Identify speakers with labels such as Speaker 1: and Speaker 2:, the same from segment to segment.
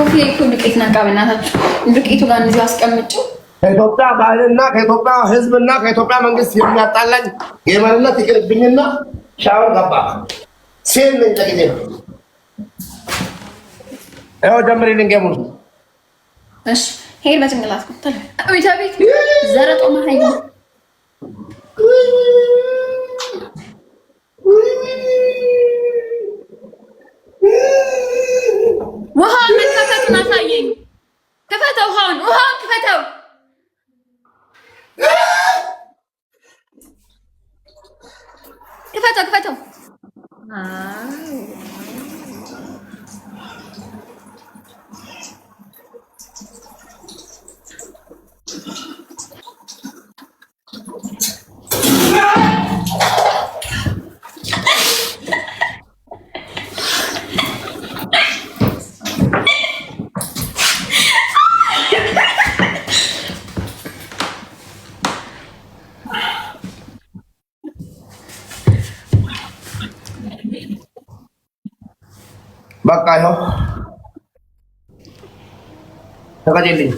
Speaker 1: ኮፊ እኮ ዱቄት ናቃ በእናታችሁ ዱቄቱ ጋር እንደዚህ አስቀምጪው።
Speaker 2: ከኢትዮጵያ ባህልና ከኢትዮጵያ ሕዝብና ከኢትዮጵያ መንግስት የሚያጣላኝ የማንነት ይቅርብኝና ሻወር ገባ ሴል ነኝ ለጊዜ ነው። ያው ጀምሪልኝ ገሙን
Speaker 1: እሺ ሄድ በጭንቅላት ነው ተለ አቤት አቤት ዘረጦ ማሀይ ውሃ መከፈቱን አሳየኝ። ክፈተው ውሃውን ክፈተው። ክፈተው
Speaker 2: በቃ ይኸው ተቀደልኝ።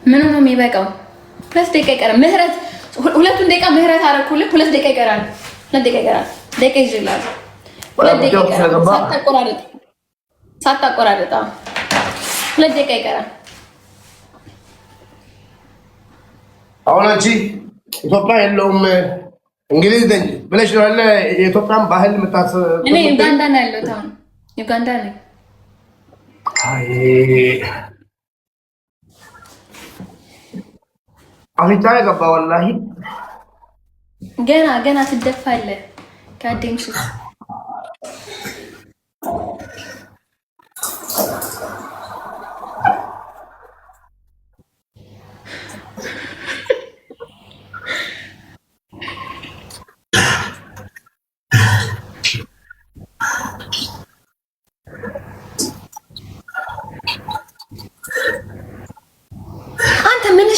Speaker 1: ምን ነው የሚበቃው? 2 ደቂቃ ይቀራል። ምህረት ሁለቱን ደቂቃ ምህረት አደረኩልህ። 2 ደቂቃ ይቀራል። 2 ደቂቃ ይቀራል። ደቂቃ ይዤልሃለሁ። 2 ደቂቃ ሳታቆራርጥ 2 ደቂቃ ይቀራል።
Speaker 2: አሁን አንቺ ኢትዮጵያ የለውም እንግሊዝ ነኝ ብለሽ ነው ያለ የኢትዮጵያን ባህል ምታስ
Speaker 1: እኔ ዩጋንዳ ነው ያለሁት። አሁን ዩጋንዳ ነኝ።
Speaker 2: አይ አፍንጫ ገባ ወላሂ።
Speaker 1: ገና ትደፋለህ ከአዴምሽ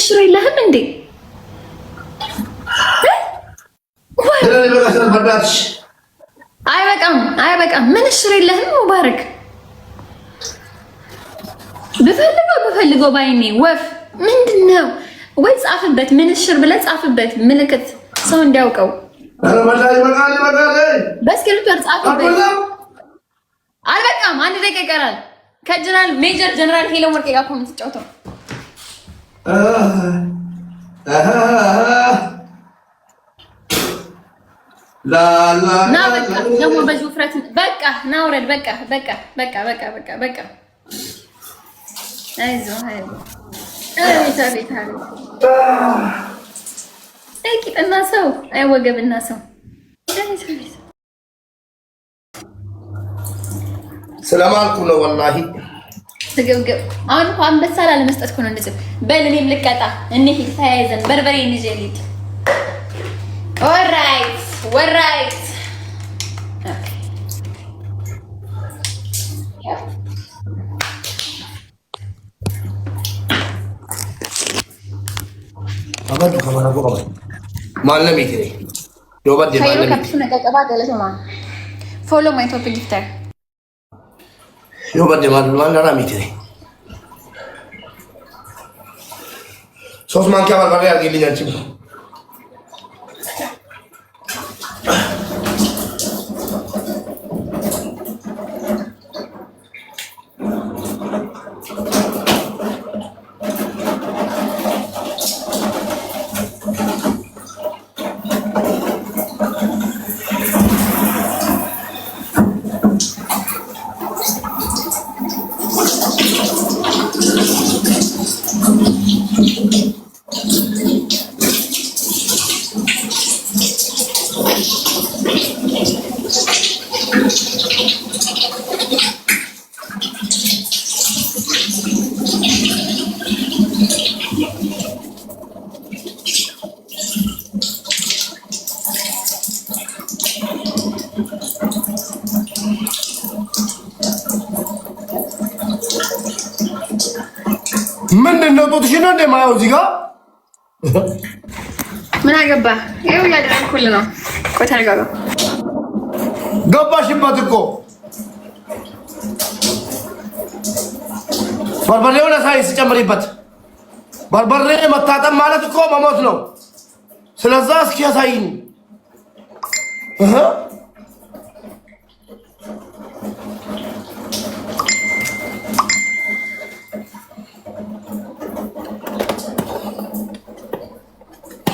Speaker 1: ሽሮ የለህም እንዴ? አይበቃም። ምን ሽሮ የለህም? ሙባረክ ብፈልገው ባይኔ ወፍ ምንድነው? ወይ ጻፍበት፣ ምን ሽር ብለህ ጻፍበት፣ ምልክት ሰው እንዲያውቀው በስክሪፕቶ ጻፍበት። አይበቃም። 1 ደቂቃ ይቀራል። ከጀነራል ሜጀር ጀነራል ሄለን ወርቄ ጋር ኮሜንት ጫውተው ና በቃ ደግሞ በዚህ ውፍረት በቃ ና ውረድ። በቃ አይዞህ አይ ቂጥና ሰው አይ ወገብና ሰው
Speaker 2: ስለማልኩ ነው ወላሂ።
Speaker 1: ትግብግብ አሁን እኮ አንበሳ ላለመስጠት እኮ ነው እንደዚህ። በል እኔም ልቀጣ እንሂድ ተያይዘን በርበሬ እንይዤ ልሂድ። ኦልራይት
Speaker 2: አባዱ ከማናቆ ማለም ይትሪ ዶባዴ ማለም
Speaker 1: ከፕሱ ነቀቀባ ገለሰማ ፎሎ ማይ ቶፕ ጊፍተር
Speaker 2: ዶባዴ ማለም ይትሪ 3 ማንኪያ በርበሬ አድርጊልኝ አንቺ። ምንድነው ጡትሽን እንደ ማየው እዚህ ጋር
Speaker 1: ምን አገባ? ይኸው እያደረኩልህ ነው። ቆይ ተረጋጋ።
Speaker 2: ገባሽበት እኮ በርበሬውን ሳይንስ ጨምሪበት። በርበሬ መታጠብ ማለት እኮ መሞት ነው። ስለዛ እስኪ ያሳይኝ።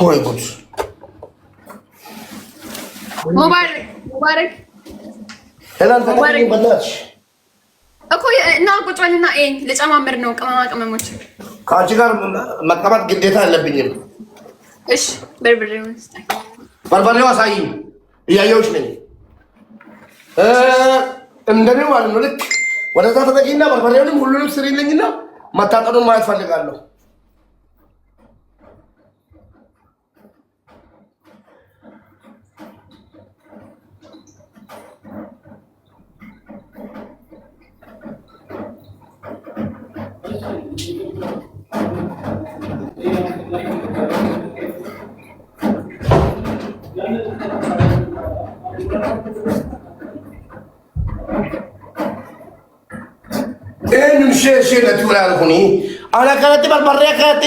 Speaker 2: ወይ ጉድ!
Speaker 1: ሙባረክ
Speaker 2: በላች
Speaker 1: እኮ እና ቁጭ በልና ልጨማምር ነው ቅመማ ቅመሞች።
Speaker 2: ከአንቺ ጋር መቀመጥ ግዴታ አለብኝም።
Speaker 1: እሺ በርበሬውን ስታይ
Speaker 2: በርበሬው አሳይኝ። እያየሁሽ ነኝ እንደኔው ማለት ነው። ልክ ወደዛ ተጠቂና በርበሬውንም ሁሉንም ስሪልኝና መታጠኑን ማየት ፈልጋለሁ። شيء تقول على خوني أنا كانت بربرية كانت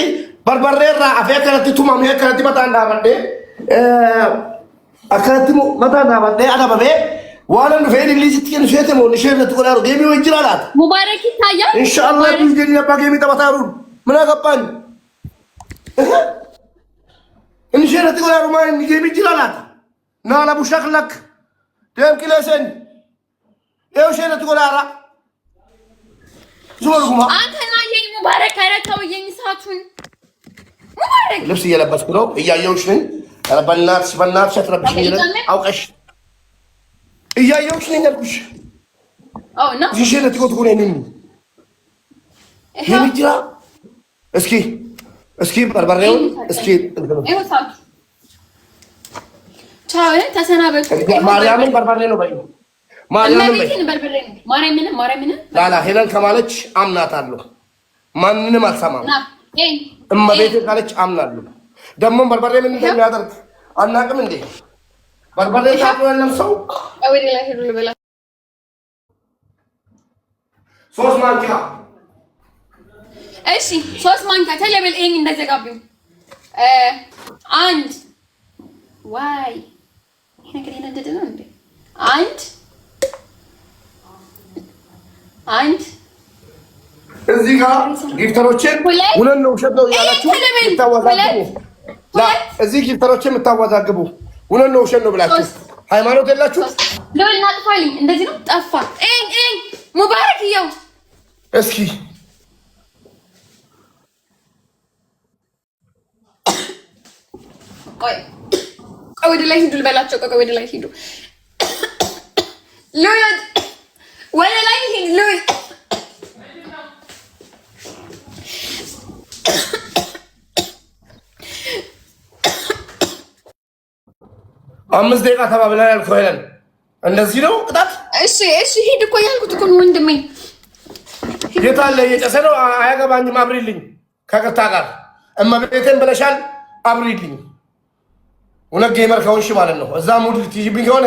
Speaker 2: بربرية رافع كانت تومامية كانت بتاعنا بندي كانت بتاعنا بندي أنا ببي وانا نفعل اللي ستين شيء تمو نشير تقول على جيمي ويجرالات
Speaker 1: مبارك تايا
Speaker 2: إن شاء الله بيجي نبغى جيمي تبتارون منا كبان نشير تقول على ما جيمي جرالات نالا بوشكلك تيم كيلسن إيش شيء تقول على
Speaker 1: አንተ እና የኝ ሙባረክ አይረታው የኝ ሰዓቱን ሙባረክ
Speaker 2: ልብስ እየለበስኩ ነው እያየሁሽ ነኝ። ኧረ በእናትሽ አትረብሽኝ። አውቀሽ እያየሁሽ ነኝ አልኩሽ።
Speaker 1: አዎ እና
Speaker 2: እሺ ለትቆት ኮኔ ነኝ የሚጅራ እስኪ በርበሬውን እስኪ
Speaker 1: ይኸው ሰዓቱ ቻው ተሰናበቱ።
Speaker 2: ማርያምን በርበሬ ነው በይ
Speaker 1: ማርያምን
Speaker 2: ላላ ሄለን ከማለች አምናታለሁ። ማንንም አልሰማም። እመቤቴ ካለች አምናለሁ። ደግሞ በርበሬ ምን እንደሚያደርግ አናውቅም እንዴ? በርበሬ ታውቁ ያለም ሰው
Speaker 1: ወደ ላይ ሄዱ ልበላ
Speaker 2: 3 ማንኪያ
Speaker 1: እሺ 3 ማንኪያ ተለበል ይሄን እንደዘጋቢው አንድ ዋይ ይሄ ነገር የነደደ ነው እንዴ? አንድ
Speaker 2: እዚህ ጋር ጊፍተሮችን ሁለት ነው ውሸት ነው ያላችሁ የምታወዛግቡ እዚህ ጊፍተሮችን የምታወዛግቡ ሁለት ነው ውሸት ነው ብላችሁ ሃይማኖት የላችሁ።
Speaker 1: ለምን እናጥፋልኝ? እንደዚህ ነው ጠፋ። ሙባረክ ይኸው
Speaker 2: እስኪ
Speaker 1: ቆይ ወደ ላይ ሂዱ ልበላቸው። ቆይ ወደ ላይ ሂዱ ሎድ ወደ ላይ ሂድ ሎድ
Speaker 2: 5 ደቂቃ ተባብለን ያልኩህ ሄለን እንደዚህ ነው ቅጣት።
Speaker 1: እሺ ሂድ እኮ ያልኩት እኮ ወንድሜ
Speaker 2: የት አለ? እየጨሰ ነው። አያገባኝም። አብሪልኝ ከቅርታ ጋር እመቤቴን ብለሻል። አብሪልኝ እውነት ጌመር ከሆንሽ ማለት ነው። እዛ ሙድ ልትይዥብኝ ከሆነ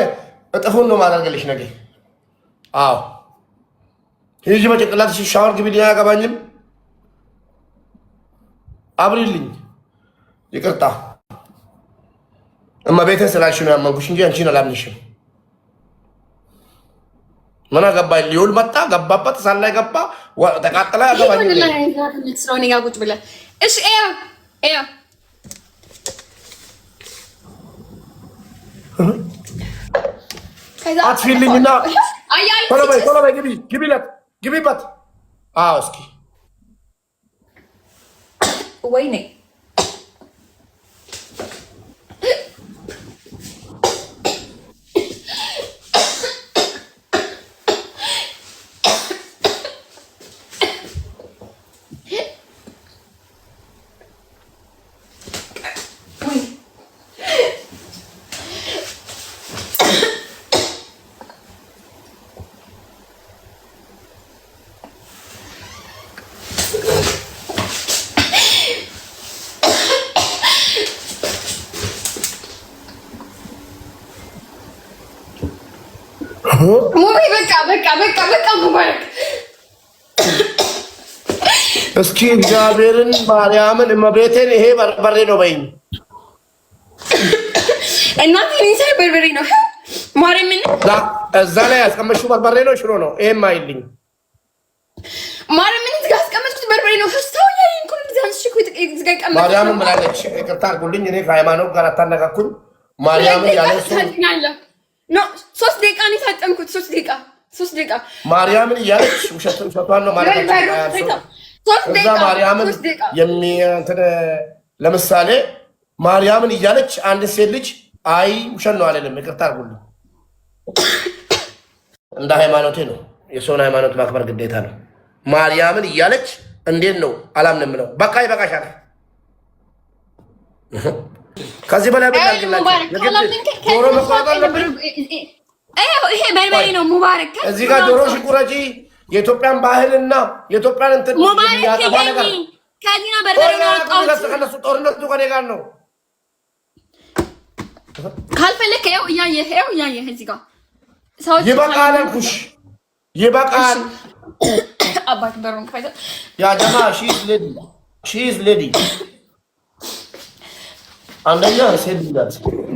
Speaker 2: እጥፉን ነው ማደርግልሽ ነገ። አዎ ሂጂ በጭንቅላትሽ ሻወር ግቢልኝ። አያገባኝም። አብሪልኝ ይቅርታ እመቤቴን ስላልሽ ነው ያመንኩሽ እንጂ አንቺን አላምንሽም። ምን አገባኝ? ሊውል መጣ ገባበት ሳላይ ገባ ተቃጠለ። ያገባኝ
Speaker 1: ስለሆነ ጋር ቁጭ ብለህ እሺ
Speaker 2: አትፊልኝና ቶሎ በይ ግቢለት። አዎ እስኪ
Speaker 1: ወይኔ ሙባረክ በቃ ሙባረክ
Speaker 2: እስኪ እግዚአብሔርን ማርያምን እመቤቴን ይሄ በርበሬ ነው በይኝ።
Speaker 1: እናቴ ሳይ በርበሬ ነው ማርያምን
Speaker 2: እዛ ላይ ያስቀመጥሽው በርበሬ ነው ሽሮ ነው? ይሄም አይልኝ
Speaker 1: ማርያምን እዚህ ጋር ያስቀመጥኩት በርበሬ ነው። ሀሳው ያይን ኩል ዲዛንስ ሽኩ እዚህ ጋር ቀመጥ
Speaker 2: ማርያምን ብላለች። ይቅርታ አድርጉልኝ፣ እኔ ከሃይማኖት ጋር አታነካኩኝ። ማርያምን ያለች
Speaker 1: ኖ 3 ደቂቃ ነው የታጠምኩት። 3 ደቂቃ
Speaker 2: ማርያምን እያለች ውሸቷን ነው ማለት ነው። እዛ ማርያምን የሚንትን ለምሳሌ ማርያምን እያለች አንድ ሴት ልጅ አይ ውሸት ነው አለለም። ይቅርታ አድርጉልኝ፣ እንደ ሃይማኖቴ ነው። የሰውን ሃይማኖት ማክበር ግዴታ ነው። ማርያምን እያለች እንዴት ነው አላምንም ነው። በቃ ይበቃሻል። ከዚህ በላይ ዶሮ መቆረጥ አለብኝ።
Speaker 1: ይሄ በርበሬ ነው ሙባረክ።
Speaker 2: እዚህ ጋር ዶሮ ሽቁረጪ የኢትዮጵያን ባህልና የኢትዮጵያን እንትን ያጠፋ ነገር
Speaker 1: ከዚህና በርበሬ ነው ያወጣሁት።
Speaker 2: ከነሱ ጦርነቱ ከኔ ጋር ነው።
Speaker 1: ካልፈለክ ይኸው እያየህ እዚህ ጋር ሰዎች
Speaker 2: ይበቃል አልኩሽ፣ ይበቃል።
Speaker 1: አባት በሩን ከፈተ።
Speaker 2: ያ ጀማ ሺዝ ሌዲ አንደኛ ሴት ናት፣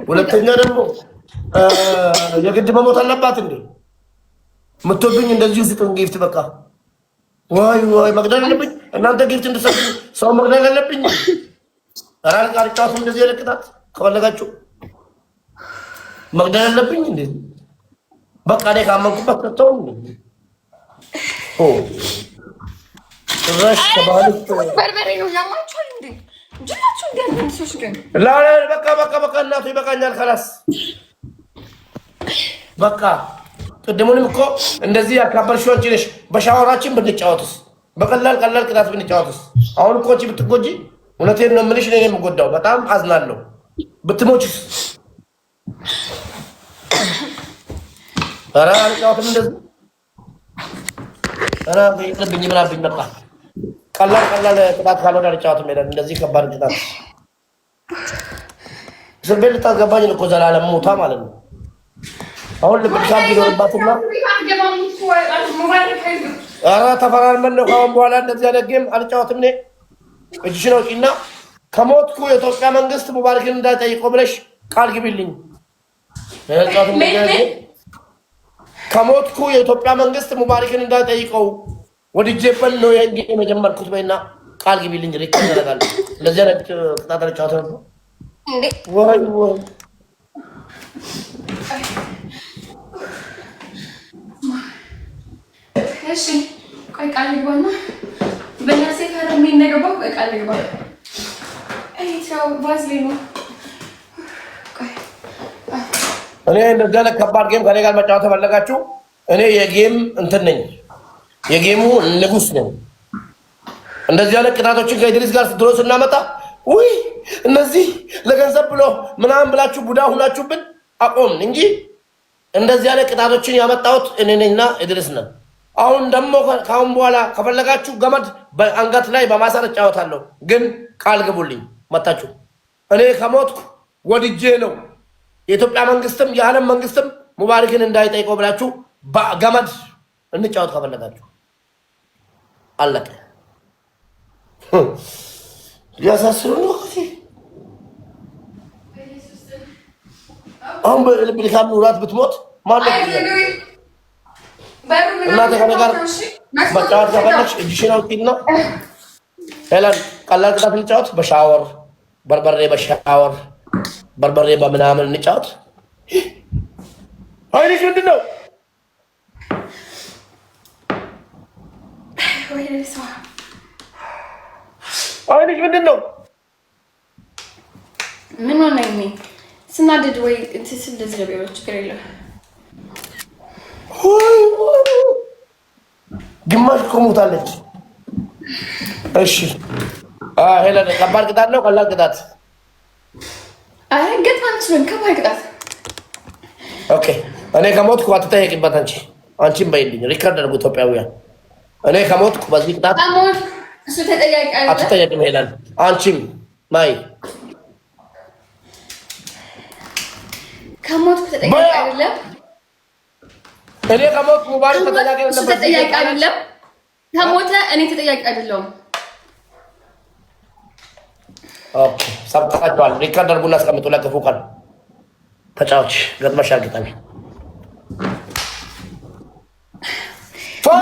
Speaker 2: ሁለተኛ ደግሞ የግድ መሞት አለባት እንዴ? ምትወዱኝ እንደዚህ ስጡኝ ጊፍት። በቃ ወይ መግደል አለብኝ እናንተ ጊፍት እንድሰጡ ሰው መግደል አለብኝ። አራል ቃልጫቱ እንደዚህ ያለቅጣት ከፈለጋችሁ መግደል አለብኝ እንዴ? በቃ እኔ ካመንኩበት ከተው ራሽ ከባህል
Speaker 1: በርበሬ ነው ያማችኋል እንዴ? ጅላችሁ እንደምንሱሽ ግን
Speaker 2: በቃ እናቱ ይበቃኛል። ከላስ በቃ ቅድሙንም እኮ እንደዚህ ያካበርሽው አንቺ ነሽ። በሻወራችን ብንጫወትስ፣ በቀላል ቅጣት ብንጫወትስ? አሁን እኮ አንቺ ብትጎጂ፣ እውነቴን ነው የምልሽ፣ እኔ የምጎዳው በጣም አዝናለሁ። ብትሞችስ? ኧረ አልጫወትም እንደዚህ። ኧረ ይቅርብኝ ምናብኝ። በቃ ቀላል ቅጣት ካልሆነ አልጫወትም። ሄደን እንደዚህ ከባድ ቅጣት እስር ቤት ልታስገባኝ እኮ ዘላለም ሞታ ማለት ነው። አሁን ልብሻም ቢኖርባትና ኧረ ተፈራርመን ነው ከአሁን በኋላ እንደዚህ ያለ ጌም አልጫወትም። እኔ እጅሽን አውጪና ከሞትኩ የኢትዮጵያ መንግስት ሙባረክን እንዳይጠይቀው ብለሽ ቃል ግቢልኝ። ከሞትኩ የኢትዮጵያ መንግስት ሙባረክን እንዳይጠይቀው ወድጄበት ነው ይሄን ጌም የጀመርኩት በይና ቃል ግቢልኝ። ሪክ ያደርጋል። ለዚህ አይነት ቅጣት አልጫወትም እንዴ? ወይ
Speaker 1: እሺ ቆይ ቃል ልግባና በእናትህ ፈረም የሚነገባው ቆይ ቃል ልግባ። አይ ታው ቫዝሊኑ
Speaker 2: እኔ እንደዚህ አይነት ከባድ ጌም ከኔ ጋር መጫወት ተፈለጋችሁ፣ እኔ የጌም እንትን ነኝ፣ የጌሙ ንጉስ ነኝ። እንደዚህ አይነት ቅጣቶችን ከኢድሪስ ጋር ስትሮ ስናመጣ ውይ እነዚህ ለገንዘብ ብሎ ምናምን ብላችሁ ቡዳ ሁናችሁብን አቆምን እንጂ እንደዚህ አይነት ቅጣቶችን ያመጣሁት እኔ ነኝና ኢድሪስ ነን። አሁን ደግሞ ካሁን በኋላ ከፈለጋችሁ ገመድ በአንገት ላይ በማሰር እጫወታለሁ፣ ግን ቃል ግቡልኝ መጣችሁ። እኔ ከሞትኩ ወድጄ ነው የኢትዮጵያ መንግስትም የዓለም መንግስትም ሙባረክን እንዳይጠይቀው ብላችሁ ገመድ እንጫወት ከፈለጋችሁ። አለቀ። ያሳስሩ ነው። አሁን በልብልካም ኑራት ብትሞት ማለት ነው። እናንተ ከኔ ጋር መጫወት ከፈለግሽ እጅሽን አውጪና ሄለን ቀላል ቅጣት እንጫወት። በሻወር በርበሬ በምናምን እንጫወት። አይልሽ ምንድን ነው? አይልሽ ምንድን ነው?
Speaker 1: ምን ሆነ? ስናደድ ወይ እንትን እንደዚህ ነው። ችግር የለም።
Speaker 2: ግማሽ እኮ ሞታለች። እሺ ሄለን ከባድ ቅጣት ነው ቀላል ቅጣት?
Speaker 1: አይ ገጣንች ነው ከባድ ቅጣት።
Speaker 2: ኦኬ እኔ ከሞትኩ አትጠየቂበት። አንቺም በይልኝ ሪከርድ አድርጉ ኢትዮጵያውያን። እኔ ከሞትኩ በዚህ ቅጣት
Speaker 1: እሱ ተጠያቂ አይደለም።
Speaker 2: አትጠየቂም ሄለን። አንቺም ማይ
Speaker 1: ከሞትኩ ተጠያቂ አይደለም።
Speaker 2: እኔ ከሞትኩ ሙባረክ ተጠያቂ አይደለም።
Speaker 1: ከሞተ እኔ ተጠያቂ አይደለሁም።
Speaker 2: ኦኬ ሰብታችኋል። ሪካርድ አድርጉና አስቀምጡ። ለክፉ ቀን ተጫዎች ገጥመሻል። ግጠሚ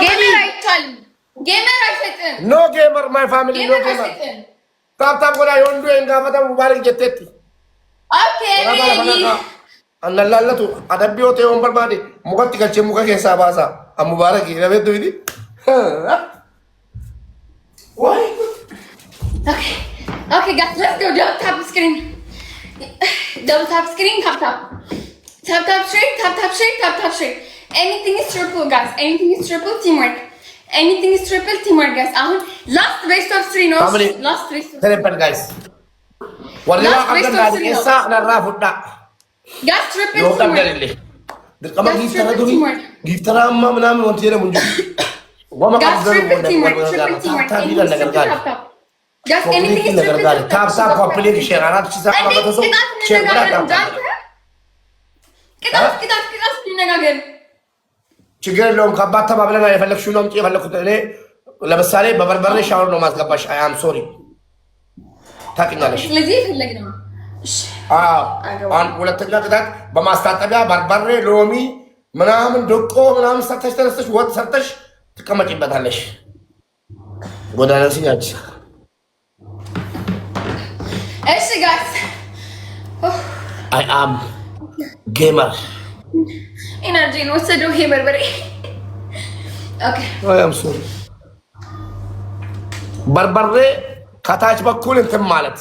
Speaker 1: ጌመር አይቻልም። ጌመር አይሰጥም።
Speaker 2: ኖ ጌመር ማይ ፋሚሊ ኖ ጌመር ታብታብ ጎዳ የወንዱ እንጋፈታ ሙባረክ ጀቴቲ
Speaker 1: ኦኬ
Speaker 2: annallallatu adabbiyote wonbar maade mukatti galche muka keessa baasa mubarak rabetu idi why
Speaker 1: okay guys, let's go. Double tap screen, tap tap straight, tap tap straight. Anything is triple, guys. Anything is triple teamwork. Anything is triple teamwork, guys. Last best of 3 no. Last best of
Speaker 2: 3 guys. Wala ka na isa na rafudda.
Speaker 1: Guys, triple teamwork.
Speaker 2: Dirqama giftara duri. Giftara amma manam wantira munju. Wama ka
Speaker 1: triple teamwork. Guys, anything is triple teamwork.
Speaker 2: Tap tap complete share. Arat chisa ka bato so. Share kara.
Speaker 1: Kita nagager.
Speaker 2: ችግር የለውም። ከአባት ተባብለን የፈለግሽው ነው የፈለኩት እኔ ለምሳሌ በበርበሬ ሻወር ነው ማስገባሽ። አይ አም ሶሪ ታውቂኛለሽ።
Speaker 1: ስለዚህ የፈለግነው
Speaker 2: ሁለተኛ ቅጣት በማስታጠቢያ በርበሬ ሎሚ ምናምን ዶቆ ምናምን ሰርተሽ ተነስተሽ ወጥ ሰርተሽ ትቀመጪበታለሽ። ጎዳና ሲኛች
Speaker 1: እሺ ጋይስ
Speaker 2: አይ አም ጌመር
Speaker 1: ኢነርጂ ነው ወሰደው ይሄ በርበሬ። ኦኬ
Speaker 2: አይ አም ሶሪ በርበሬ ከታች በኩል እንትን ማለት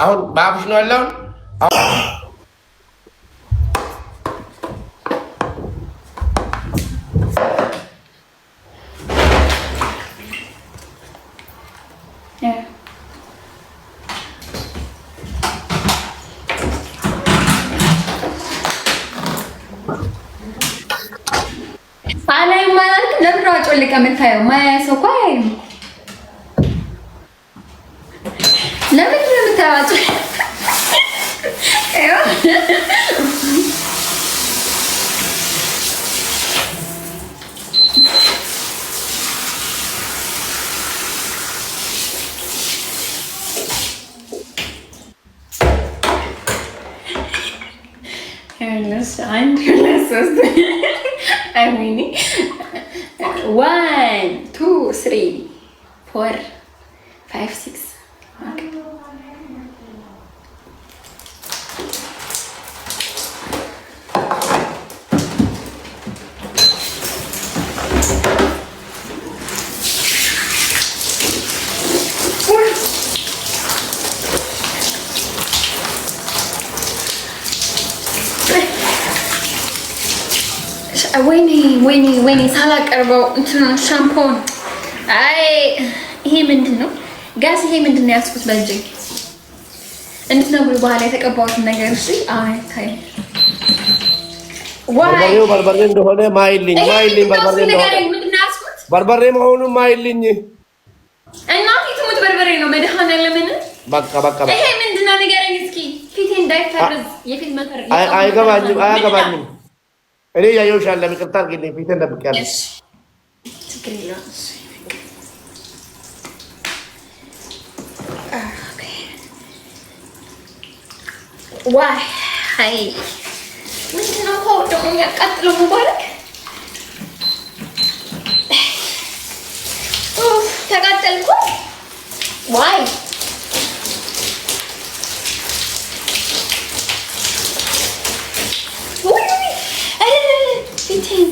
Speaker 2: አሁን ባብሽ ነው ያለው።
Speaker 1: አላይ ማለት ለምን አጮልቀ የምታየው ማያ ሰው እኮ አያይም። ለምን የምታያቸው I mean, 1, 2, 3, 4, 5, 6. Okay. ወይኔ ሳላቀርበው እንትን ሻምፖን። አይ ይሄ ምንድን ነው ጋስ? ይሄ ምንድን ነው ያስኩት በእጄ እንድትነግሩ በኋላ የተቀባሁትን ነገር። እሺ አይ ታይ
Speaker 2: በርበሬው በርበሬ እንደሆነ ማይልኝ በርበሬ እንደሆነ
Speaker 1: ምንድን ነው ያስኩት?
Speaker 2: በርበሬ መሆኑን ማይልኝ
Speaker 1: እናቴ ትሙት በርበሬ ነው። መድኃኒዓለምን በቃ ይሄ ምንድን ነው ንገረኝ እስኪ። ፊቴ እንዳይፈርዝ የፊት መከር
Speaker 2: አያገባኝም። እኔ ያየሁሽ አለ ይቅርታ አድርጊልኝ። ፊቴን ደብቄያለሁ።
Speaker 1: ችግር የለውም። ዋይ አይ ምንድን ነው ደግሞ የሚያቃጥለው? ሙባረክ ተቃጠልኩ። ዋይ ፊቴን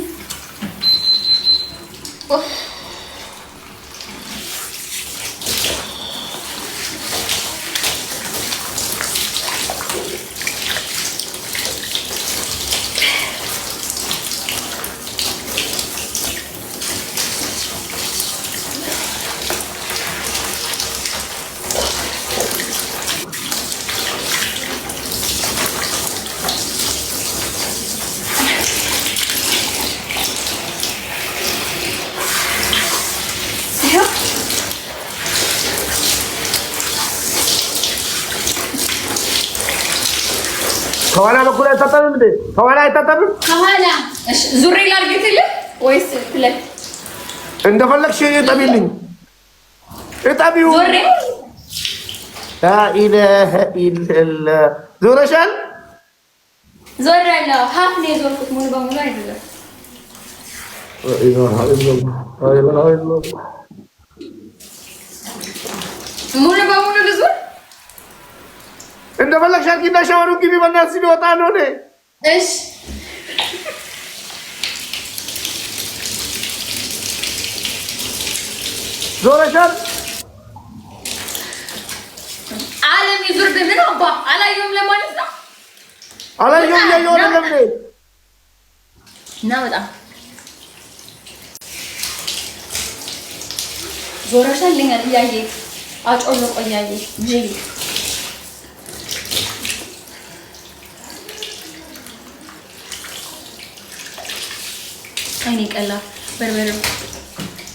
Speaker 2: ከኋላ በኩል አይታጠብም እንዴ? ከኋላ አይታጠብም?
Speaker 1: ከኋላ እሺ፣ ዙሬ ላድርግልህ ወይስ ፍለት?
Speaker 2: እንደፈለግሽ እጠቢልኝ። እጠቢው ኢላሀ ኢለላ ዞረሻል?
Speaker 1: ዞሬያለሁ። ሀፍ ነው የዞርኩት፣ ሙሉ በሙሉ አይደለም። ሙሉ በሙሉ ልዞር።
Speaker 2: እንደፈለግሽ አድርጊና ሻወሩን ግቢ። በእናትሽ ሊወጣ ነው።
Speaker 1: እሺ
Speaker 2: ዞረሻል?
Speaker 1: ዓለም ይዙር ብለን አባ አላየሁም ለማለት ነው።
Speaker 2: አላየሁም ያየው አይደለም ነው
Speaker 1: እና በጣም ዞረሻል። ለኛል እያየ አጮልቆ እያየ ጅል አይኔ ቀላ በርበሬ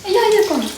Speaker 1: እያየ እኮ ነው።